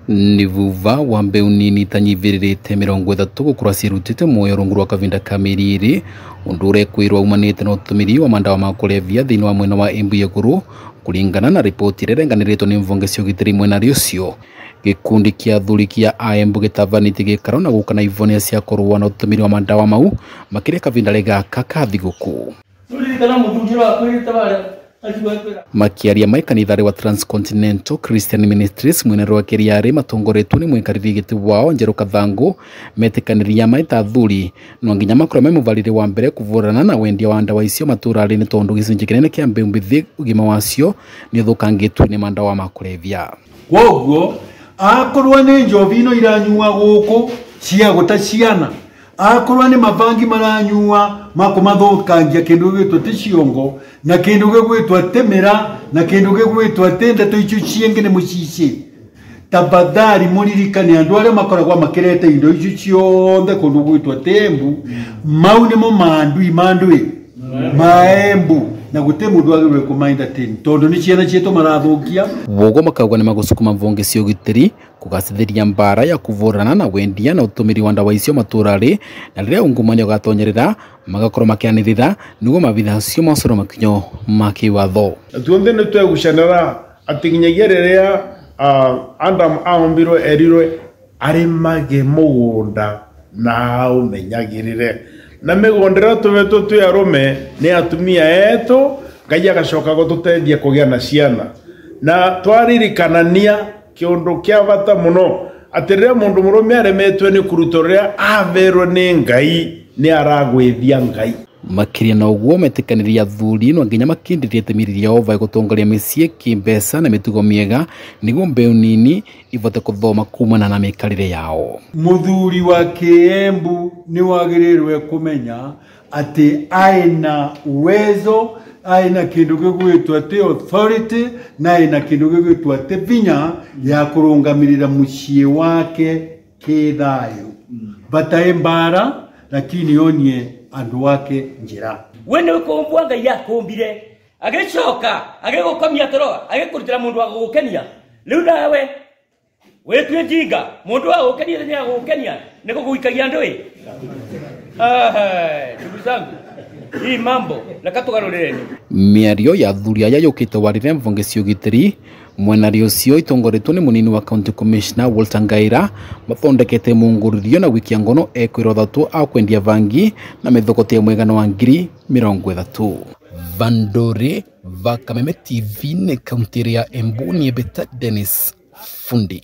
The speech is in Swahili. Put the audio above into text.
Nivuva wa mbeu nini tanyiviririte 30 gukura cirutite muoyo rungu rwa kavinda ka miriri undu urekwirwa umanite na utumiri wa mandawa ma kulevya thiini wa mwena wa Embu Iguru kuringana na ripoti irenganiritwo ni mvunge cia ugitiri mwena riucio. Gikundi kia athuri kia Embu gitavanite gikaro na gukana ivonia cia kurua na utumiri wa mandawa mau makire kavinda gaka ka thiguku. Makiaria maikanithari wa Transcontinental Christian Ministries mwene rwa Keriari matongoretwo ni mwikariri giti wao Njeru Kathangu metikaniria maita athuri no nginya makoro memuvalire wa mbere kuvurana na wendia wa ndawa icio maturari ni tondu gicunji kinene kia mbeu mbithi ugima wacio ni uthukangitwo ni mandawa ma kulevya. Woguo akorwa ni njovi ino iranyua guku cia gutaciana akorwa ni mavangi maranyua makumathukangia kindu gitwa ticiongo na kindu gigwitwa temera na kindu gigwitwa tenda to icio ciengene mucici tabadhari muririkane andu aria makoragwa makirete indo icio ciothe kundu gwitwa Embu mau nimo mandui maembu na gute mundu agirwe kumainda tini tondu ni ciana cietu marathukia wogo makagwa ni magusukuma mvunge cia ugitiri kugacithiria mbara ya kuvurana na wendia na utumiri wa ndawa icio maturari na riria ungumania ugatonyerera magakorwo makianirira niguo mabitha cio macoro makinyo makiwatho tuonde ni twegucanira atinginyagia riria Adam aombirwo erirwe arimage mugunda na umenyagirire na migondera tuvetu tu arume ni atumia etu Ngai agacoka gututeithia kugia na ciana na twaririkanania kiundu kia bata muno atirira mundu murume aremetwe ni kurutoria averwo ni Ngai ni aragwithia Ngai makiria na uguo metikaniria athuri no nginya makindirie temiriria ova gutongoria micie kimbesa na mitugo miega niguo mbeu nini ivote kuthoma kumana na mikarire yao. Muthuri wa Kiembu ni wagirirwe kumenya ati aina uwezo aina kindu gigwitwa te authority na aina kindu gigwitwa te vinya ya kurungamirira mucie wake kithayo bataembara lakini onie andu wake njira wene ukombwa Ngai yakumbire agicoka agigukomia toro agikurutira mundu wa gukenia riu nawe wetwe jinga mundu wa gukenia ni agukenia niko guikagia ndui ndugu zangu hii mambo nakatugarureni miario ya athuri aya yukite warire mvunge cia ugitiri mwena riucio itongoretwo ni munini wa County Commissioner Walter Ngaira mathondekete munguririo na wiki ngono ekwirwo thatu akwendia vangi na mithokote mwegano wa 30 Vandore Vakameme TV ne kaunti ya Embu ni Beta Dennis Fundi.